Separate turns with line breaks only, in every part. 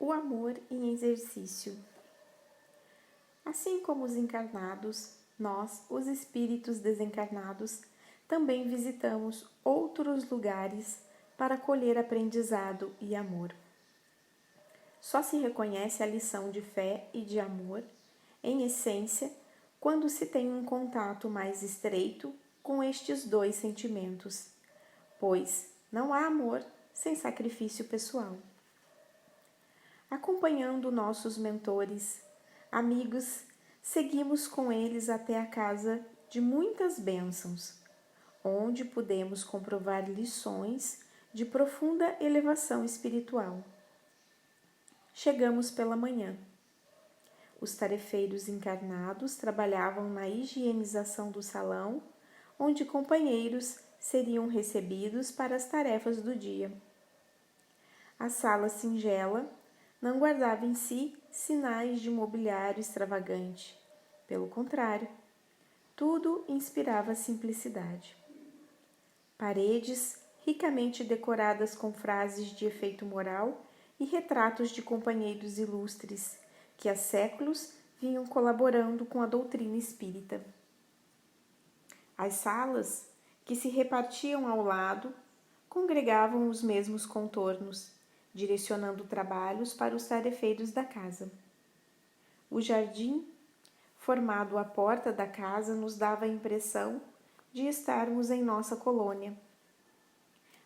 O amor em exercício. Assim como os encarnados, nós, os espíritos desencarnados, também visitamos outros lugares para colher aprendizado e amor. Só se reconhece a lição de fé e de amor, em essência, quando se tem um contato mais estreito com estes dois sentimentos, pois não há amor sem sacrifício pessoal. Acompanhando nossos mentores, amigos, seguimos com eles até a casa de muitas bênçãos, onde pudemos comprovar lições de profunda elevação espiritual. Chegamos pela manhã. Os tarefeiros encarnados trabalhavam na higienização do salão, onde companheiros seriam recebidos para as tarefas do dia. A sala singela não guardava em si sinais de mobiliário extravagante. Pelo contrário, tudo inspirava simplicidade. Paredes ricamente decoradas com frases de efeito moral e retratos de companheiros ilustres que há séculos vinham colaborando com a doutrina espírita. As salas, que se repartiam ao lado, congregavam os mesmos contornos, direcionando trabalhos para os tarefeiros da casa. O jardim, formado à porta da casa, nos dava a impressão de estarmos em nossa colônia.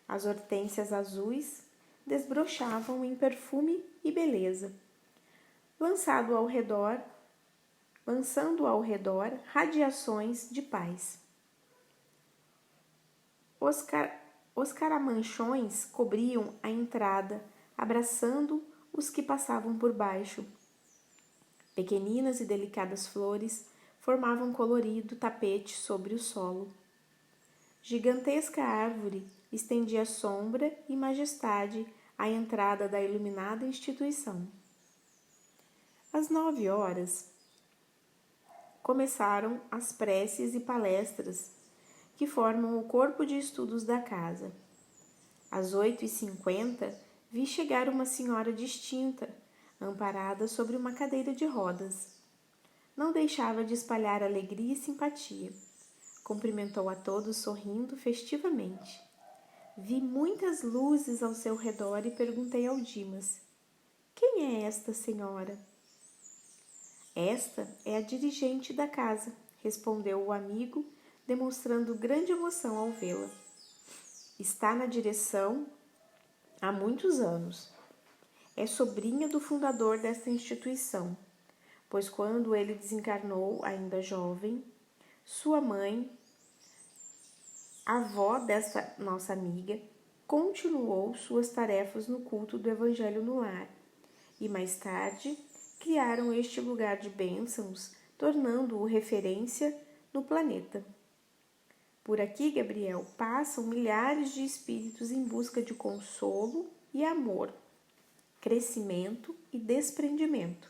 As hortênsias azuis desbrochavam em perfume e beleza, lançando ao redor radiações de paz. Os caramanchões cobriam a entrada, abraçando os que passavam por baixo. Pequeninas e delicadas flores formavam colorido tapete sobre o solo. Gigantesca árvore estendia sombra e majestade à entrada da iluminada instituição. Às 9 horas, começaram as preces e palestras que formam o corpo de estudos da casa. Às 8h50, vi chegar uma senhora distinta, amparada sobre uma cadeira de rodas. Não deixava de espalhar alegria e simpatia. Cumprimentou a todos sorrindo festivamente. Vi muitas luzes ao seu redor e perguntei ao Dimas: quem é esta senhora? Esta é a dirigente da casa, respondeu o amigo, demonstrando grande emoção ao vê-la. Está na direção há muitos anos. É sobrinha do fundador desta instituição, pois quando ele desencarnou, ainda jovem, sua mãe, avó desta nossa amiga, continuou suas tarefas no culto do Evangelho no lar e mais tarde criaram este lugar de bênçãos, tornando-o referência no planeta. Por aqui, Gabriel, passam milhares de espíritos em busca de consolo e amor, crescimento e desprendimento.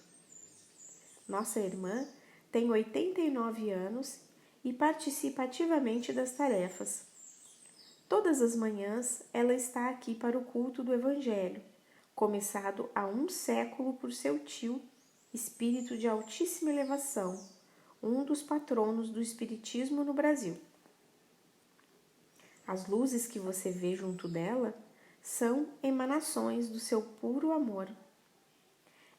Nossa irmã tem 89 anos e participa ativamente das tarefas. Todas as manhãs ela está aqui para o culto do Evangelho, começado há 1 século por seu tio, espírito de altíssima elevação, um dos patronos do espiritismo no Brasil. As luzes que você vê junto dela são emanações do seu puro amor.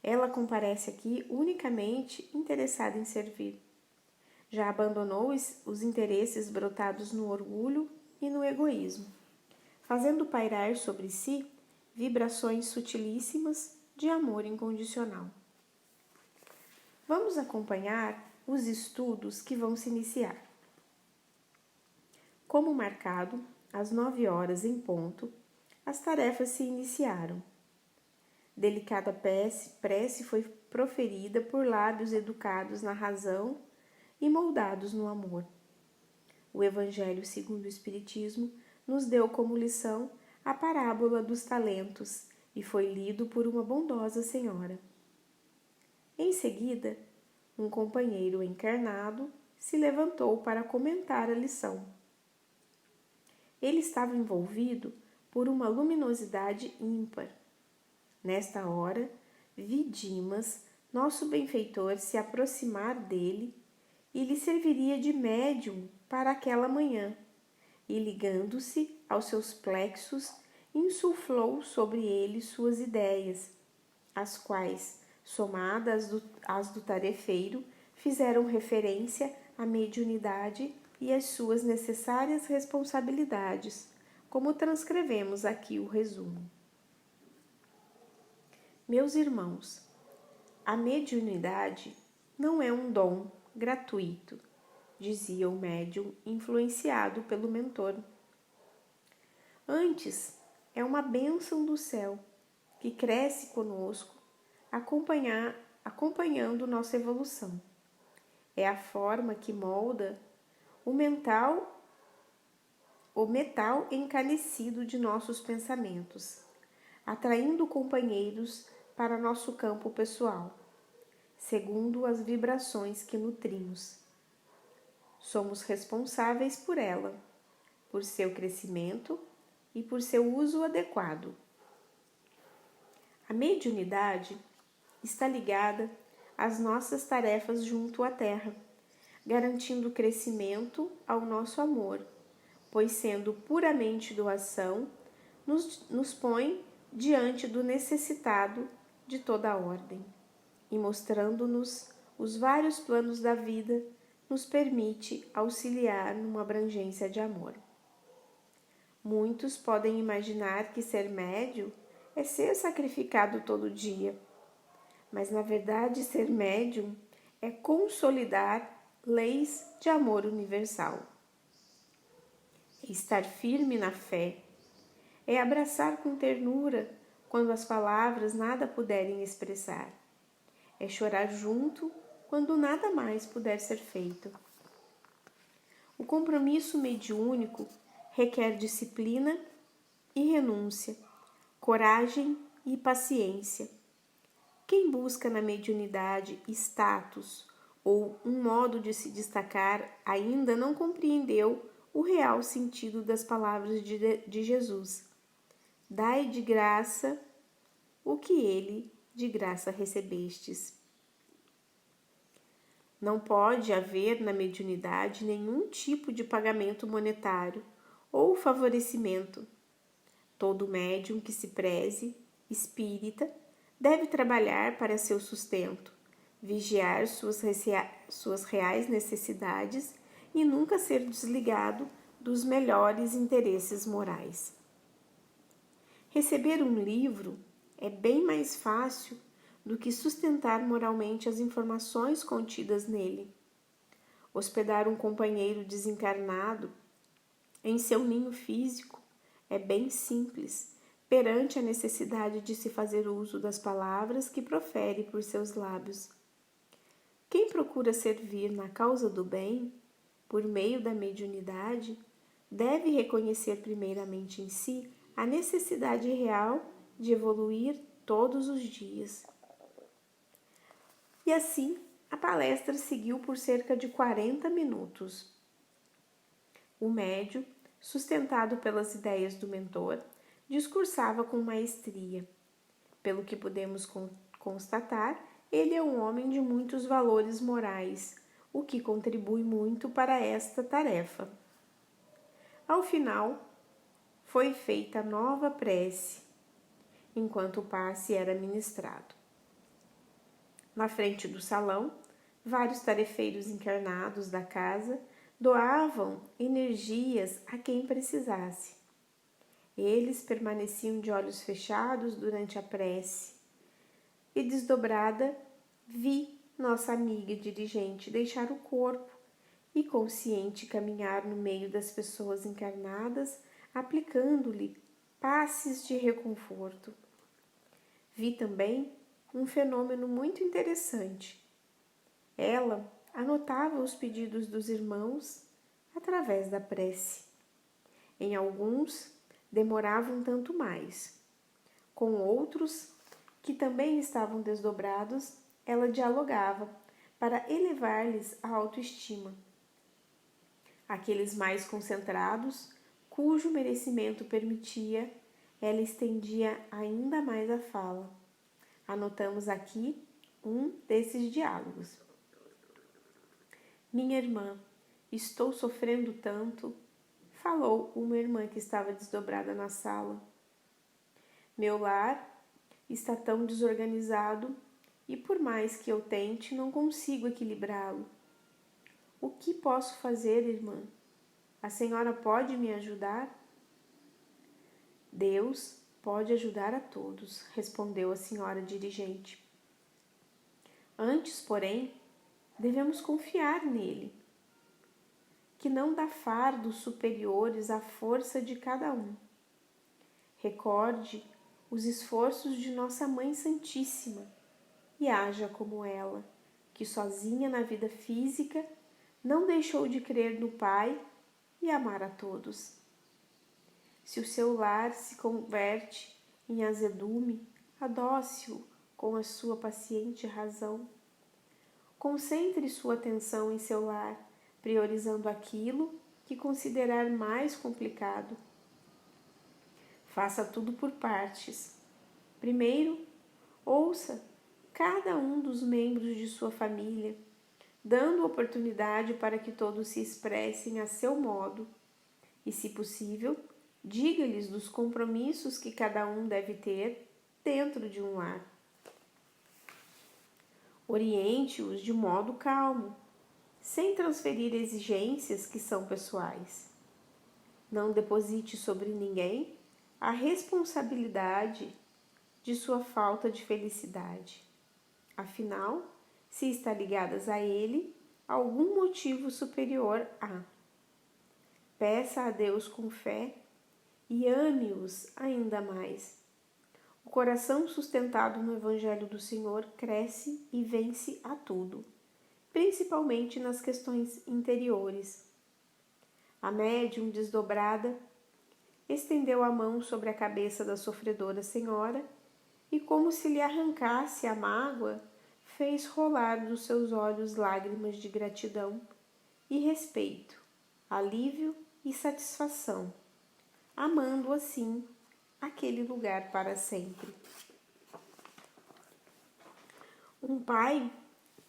Ela comparece aqui unicamente interessada em servir. Já abandonou os interesses brotados no orgulho e no egoísmo, fazendo pairar sobre si vibrações sutilíssimas de amor incondicional. Vamos acompanhar os estudos que vão se iniciar. Como marcado, às 9 horas em ponto, as tarefas se iniciaram. Delicada prece foi proferida por lábios educados na razão e moldados no amor. O Evangelho segundo o Espiritismo nos deu como lição a parábola dos talentos e foi lido por uma bondosa senhora. Em seguida, um companheiro encarnado se levantou para comentar a lição. Ele estava envolvido por uma luminosidade ímpar. Nesta hora, vi Dimas, nosso benfeitor, se aproximar dele e lhe serviria de médium para aquela manhã, e ligando-se aos seus plexos, insuflou sobre ele suas ideias, as quais, somadas às do tarefeiro, fizeram referência à mediunidade e às suas necessárias responsabilidades, como transcrevemos aqui o resumo. Meus irmãos, a mediunidade não é um dom gratuito, dizia o médium influenciado pelo mentor. Antes, é uma bênção do céu que cresce conosco, acompanhando nossa evolução. É a forma que molda o metal encanecido de nossos pensamentos, atraindo companheiros para nosso campo pessoal, segundo as vibrações que nutrimos. Somos responsáveis por ela, por seu crescimento e por seu uso adequado. A mediunidade está ligada às nossas tarefas junto à Terra, garantindo crescimento ao nosso amor, pois sendo puramente doação, nos põe diante do necessitado de toda a ordem e mostrando-nos os vários planos da vida, nos permite auxiliar numa abrangência de amor. Muitos podem imaginar que ser médium é ser sacrificado todo dia, mas na verdade ser médium é consolidar leis de amor universal. É estar firme na fé, é abraçar com ternura quando as palavras nada puderem expressar, é chorar junto quando nada mais puder ser feito. O compromisso mediúnico requer disciplina e renúncia, coragem e paciência. Quem busca na mediunidade status ou um modo de se destacar ainda não compreendeu o real sentido das palavras de Jesus. Dai de graça o que ele de graça recebestes. Não pode haver na mediunidade nenhum tipo de pagamento monetário ou favorecimento. Todo médium que se preze, espírita, deve trabalhar para seu sustento, vigiar suas reais necessidades e nunca ser desligado dos melhores interesses morais. Receber um livro é bem mais fácil do que sustentar moralmente as informações contidas nele. Hospedar um companheiro desencarnado em seu ninho físico é bem simples, perante a necessidade de se fazer uso das palavras que profere por seus lábios. Quem procura servir na causa do bem, por meio da mediunidade, deve reconhecer primeiramente em si a necessidade real de evoluir todos os dias. E assim, a palestra seguiu por cerca de 40 minutos. O médium, sustentado pelas ideias do mentor, discursava com maestria. Pelo que podemos constatar, ele é um homem de muitos valores morais, o que contribui muito para esta tarefa. Ao final, foi feita nova prece, enquanto o passe era ministrado. Na frente do salão, vários tarefeiros encarnados da casa doavam energias a quem precisasse. Eles permaneciam de olhos fechados durante a prece e, desdobrada, vi nossa amiga dirigente deixar o corpo e, consciente, caminhar no meio das pessoas encarnadas, aplicando-lhe passes de reconforto. Vi também um fenômeno muito interessante. Ela anotava os pedidos dos irmãos através da prece. Em alguns, demorava um tanto mais. Com outros, que também estavam desdobrados, ela dialogava para elevar-lhes a autoestima. Aqueles mais concentrados, cujo merecimento permitia, ela estendia ainda mais a fala, Anotamos aqui um desses diálogos. Minha irmã, estou sofrendo tanto, falou uma irmã que estava desdobrada na sala. Meu lar está tão desorganizado e por mais que eu tente, não consigo equilibrá-lo. O que posso fazer, irmã? A senhora pode me ajudar? Deus pode ajudar a todos, respondeu a senhora dirigente. Antes, porém, devemos confiar nele, que não dá fardos superiores à força de cada um. Recorde os esforços de nossa Mãe Santíssima e haja como ela, que sozinha na vida física não deixou de crer no Pai e amar a todos. Se o seu lar se converte em azedume, adoce-o com a sua paciente razão. Concentre sua atenção em seu lar, priorizando aquilo que considerar mais complicado. Faça tudo por partes. Primeiro, ouça cada um dos membros de sua família, dando oportunidade para que todos se expressem a seu modo e, se possível, diga-lhes dos compromissos que cada um deve ter dentro de um lar. Oriente-os de modo calmo, sem transferir exigências que são pessoais. Não deposite sobre ninguém a responsabilidade de sua falta de felicidade. Afinal, se está ligadas a ele, algum motivo superior há. Peça a Deus com fé e ame-os ainda mais. O coração sustentado no Evangelho do Senhor cresce e vence a tudo, principalmente nas questões interiores. A médium desdobrada estendeu a mão sobre a cabeça da sofredora senhora e, como se lhe arrancasse a mágoa, fez rolar dos seus olhos lágrimas de gratidão e respeito, alívio e satisfação, amando assim aquele lugar para sempre. Um pai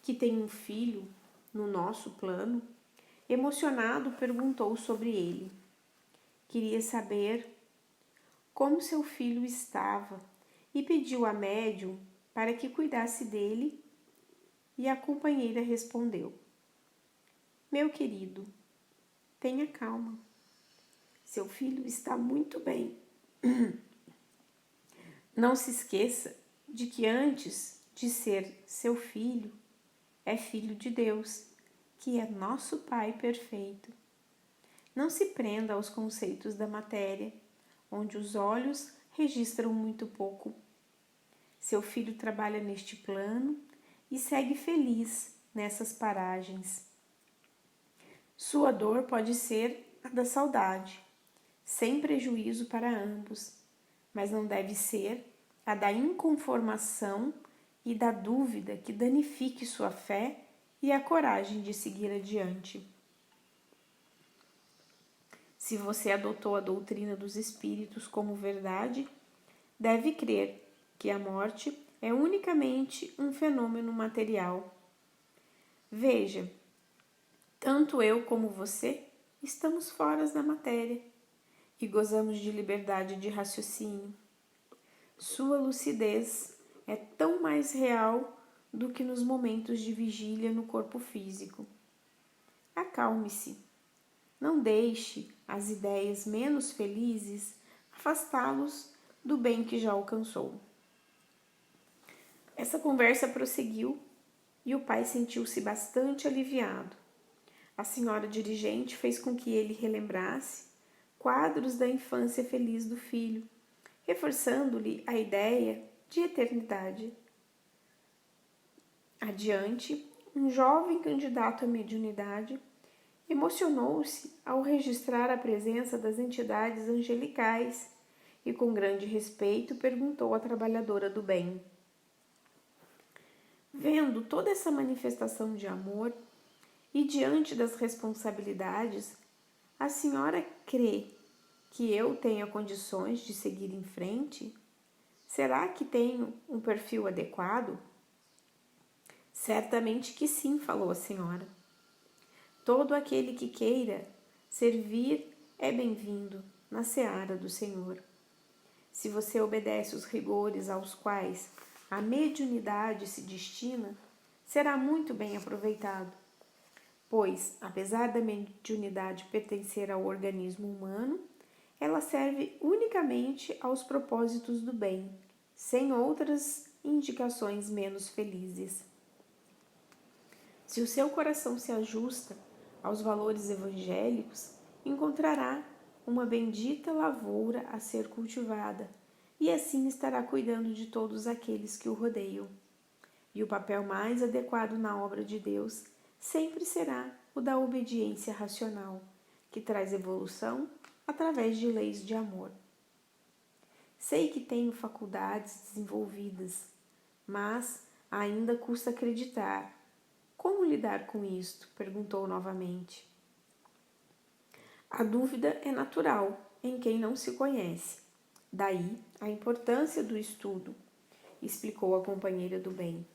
que tem um filho no nosso plano, emocionado, perguntou sobre ele. Queria saber como seu filho estava e pediu à médium para que cuidasse dele, e a companheira respondeu: Meu querido, tenha calma. Seu filho está muito bem. Não se esqueça de que antes de ser seu filho, é filho de Deus, que é nosso Pai perfeito. Não se prenda aos conceitos da matéria, onde os olhos registram muito pouco. Seu filho trabalha neste plano e segue feliz nessas paragens. Sua dor pode ser a da saudade, sem prejuízo para ambos, mas não deve ser a da inconformação e da dúvida que danifique sua fé e a coragem de seguir adiante. Se você adotou a doutrina dos espíritos como verdade, deve crer que a morte é unicamente um fenômeno material. Veja, tanto eu como você estamos fora da matéria e gozamos de liberdade de raciocínio. Sua lucidez é tão mais real do que nos momentos de vigília no corpo físico. Acalme-se. Não deixe as ideias menos felizes afastá-los do bem que já alcançou. Essa conversa prosseguiu e o pai sentiu-se bastante aliviado. A senhora dirigente fez com que ele relembrasse quadros da infância feliz do filho, reforçando-lhe a ideia de eternidade. Adiante, um jovem candidato à mediunidade emocionou-se ao registrar a presença das entidades angelicais e, com grande respeito, perguntou à trabalhadora do bem: Vendo toda essa manifestação de amor e diante das responsabilidades, a senhora crê que eu tenha condições de seguir em frente? Será que tenho um perfil adequado? Certamente que sim, falou a senhora. Todo aquele que queira servir é bem-vindo na seara do Senhor. Se você obedece os rigores aos quais a mediunidade se destina, será muito bem aproveitado, pois, apesar da mediunidade pertencer ao organismo humano, ela serve unicamente aos propósitos do bem, sem outras indicações menos felizes. Se o seu coração se ajusta aos valores evangélicos, encontrará uma bendita lavoura a ser cultivada, e assim estará cuidando de todos aqueles que o rodeiam. E o papel mais adequado na obra de Deus sempre será o da obediência racional, que traz evolução através de leis de amor. Sei que tenho faculdades desenvolvidas, mas ainda custa acreditar. Como lidar com isto? Perguntou novamente. A dúvida é natural em quem não se conhece. Daí a importância do estudo, explicou a companheira do bem.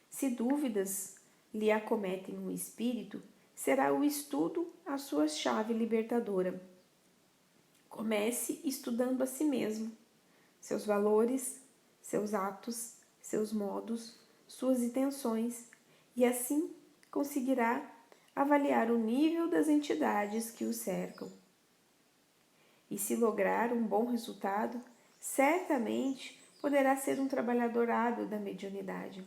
Se dúvidas lhe acometem o espírito, será o estudo a sua chave libertadora. Comece estudando a si mesmo, seus valores, seus atos, seus modos, suas intenções, e assim conseguirá avaliar o nível das entidades que o cercam. E se lograr um bom resultado, certamente poderá ser um trabalhador hábil da mediunidade.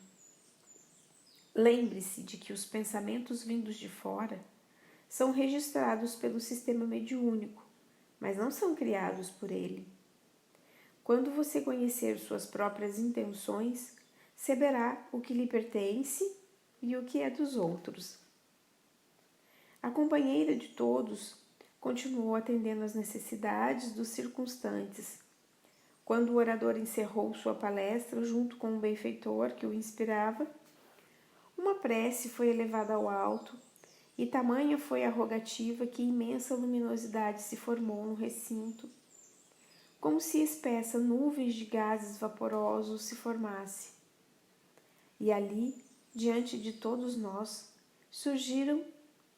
Lembre-se de que os pensamentos vindos de fora são registrados pelo sistema mediúnico, mas não são criados por ele. Quando você conhecer suas próprias intenções, saberá o que lhe pertence e o que é dos outros. A companheira de todos continuou atendendo às necessidades dos circunstantes. Quando o orador encerrou sua palestra junto com o benfeitor que o inspirava, uma prece foi elevada ao alto, e tamanha foi a rogativa que imensa luminosidade se formou no recinto, como se espessa nuvens de gases vaporosos se formasse. E ali, diante de todos nós, surgiram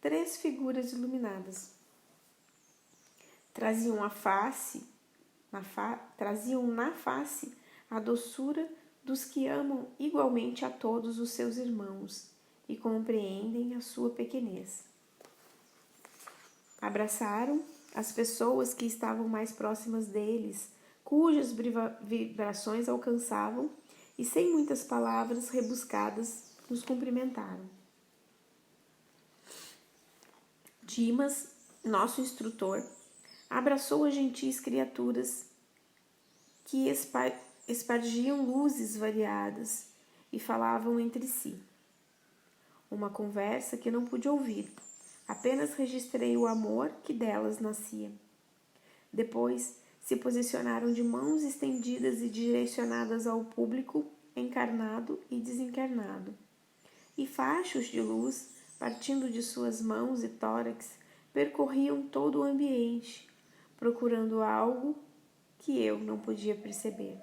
3 figuras iluminadas. Traziam na face a doçura dos que amam igualmente a todos os seus irmãos e compreendem a sua pequenez. Abraçaram as pessoas que estavam mais próximas deles, cujas vibrações alcançavam, e sem muitas palavras rebuscadas nos cumprimentaram. Dimas, nosso instrutor, abraçou as gentis criaturas que espargiam luzes variadas e falavam entre si. Uma conversa que não pude ouvir, apenas registrei o amor que delas nascia. Depois se posicionaram de mãos estendidas e direcionadas ao público encarnado e desencarnado, e fachos de luz, partindo de suas mãos e tórax, percorriam todo o ambiente, procurando algo que eu não podia perceber.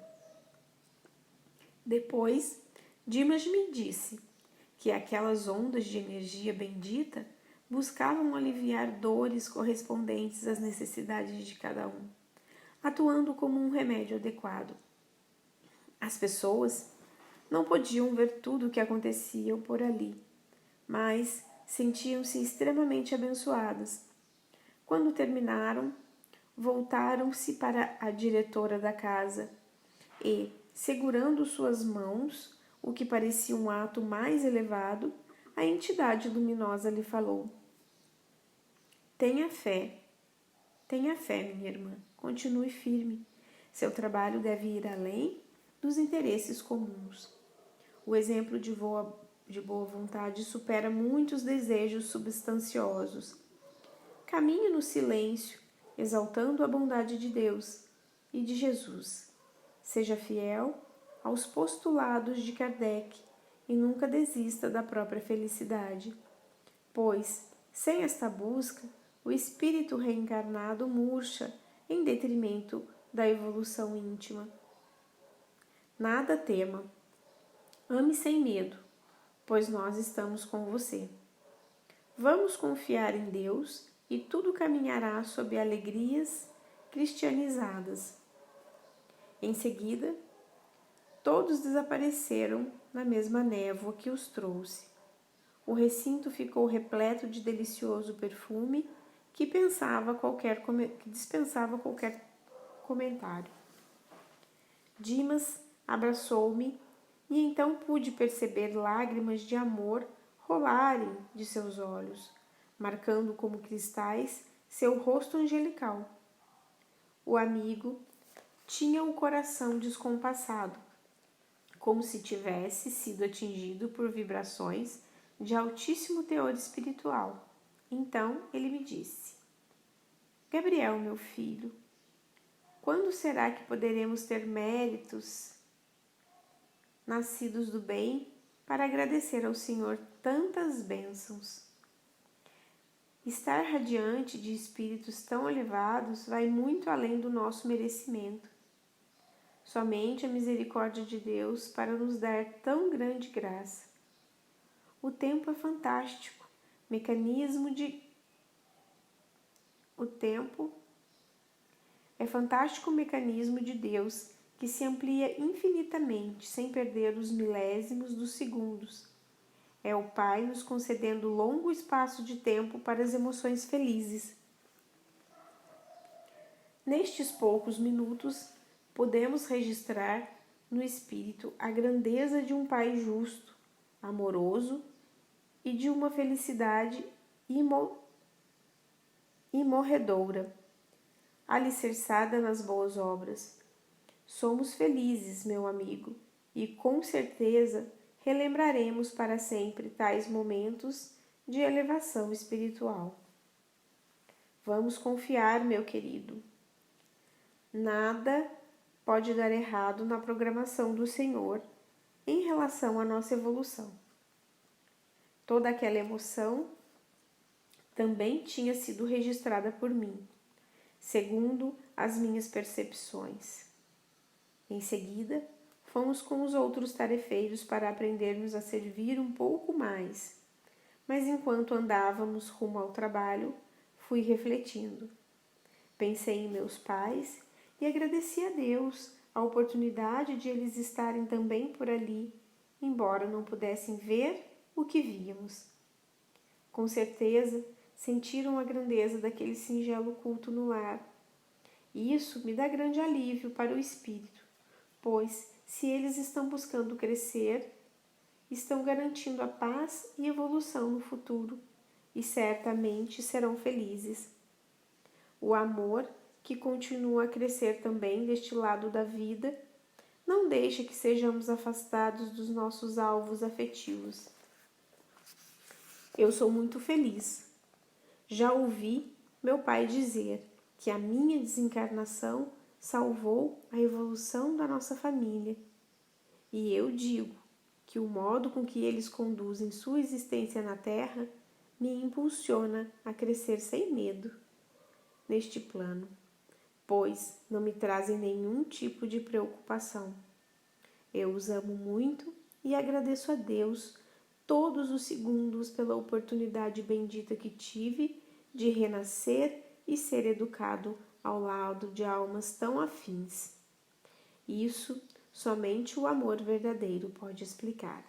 Depois, Dimas me disse que aquelas ondas de energia bendita buscavam aliviar dores correspondentes às necessidades de cada um, atuando como um remédio adequado. As pessoas não podiam ver tudo o que acontecia por ali, mas sentiam-se extremamente abençoadas. Quando terminaram, voltaram-se para a diretora da casa e, segurando suas mãos, o que parecia um ato mais elevado, a entidade luminosa lhe falou: Tenha fé, minha irmã, continue firme. Seu trabalho deve ir além dos interesses comuns. O exemplo de boa vontade supera muitos desejos substanciosos. Caminhe no silêncio, exaltando a bondade de Deus e de Jesus. Seja fiel aos postulados de Kardec e nunca desista da própria felicidade, pois, sem esta busca, o espírito reencarnado murcha em detrimento da evolução íntima. Nada tema. Ame sem medo, pois nós estamos com você. Vamos confiar em Deus e tudo caminhará sob alegrias cristianizadas. Em seguida, todos desapareceram na mesma névoa que os trouxe. O recinto ficou repleto de delicioso perfume que dispensava qualquer comentário. Dimas abraçou-me e então pude perceber lágrimas de amor rolarem de seus olhos, marcando como cristais seu rosto angelical. O amigo tinha o coração descompassado, como se tivesse sido atingido por vibrações de altíssimo teor espiritual. Então ele me disse: Gabriel, meu filho, quando será que poderemos ter méritos nascidos do bem para agradecer ao Senhor tantas bênçãos? Estar radiante de espíritos tão elevados vai muito além do nosso merecimento. Somente a misericórdia de Deus para nos dar tão grande graça. O tempo é fantástico, O tempo é fantástico mecanismo de Deus que se amplia infinitamente sem perder os milésimos dos segundos. É o Pai nos concedendo longo espaço de tempo para as emoções felizes. Nestes poucos minutos, podemos registrar no espírito a grandeza de um Pai justo, amoroso e de uma felicidade imorredoura, alicerçada nas boas obras. Somos felizes, meu amigo, e com certeza relembraremos para sempre tais momentos de elevação espiritual. Vamos confiar, meu querido. Nada pode dar errado na programação do Senhor em relação à nossa evolução. Toda aquela emoção também tinha sido registrada por mim, segundo as minhas percepções. Em seguida, fomos com os outros tarefeiros para aprendermos a servir um pouco mais. Mas enquanto andávamos rumo ao trabalho, fui refletindo. Pensei em meus pais e agradeci a Deus a oportunidade de eles estarem também por ali, embora não pudessem ver o que víamos. Com certeza, sentiram a grandeza daquele singelo culto no lar. E isso me dá grande alívio para o espírito, pois, se eles estão buscando crescer, estão garantindo a paz e evolução no futuro e certamente serão felizes. O amor, que continua a crescer também deste lado da vida, não deixa que sejamos afastados dos nossos alvos afetivos. Eu sou muito feliz. Já ouvi meu pai dizer que a minha desencarnação salvou a evolução da nossa família. E eu digo que o modo com que eles conduzem sua existência na Terra me impulsiona a crescer sem medo neste plano, pois não me trazem nenhum tipo de preocupação. Eu os amo muito e agradeço a Deus todos os segundos pela oportunidade bendita que tive de renascer e ser educado ao lado de almas tão afins. Isso somente o amor verdadeiro pode explicar.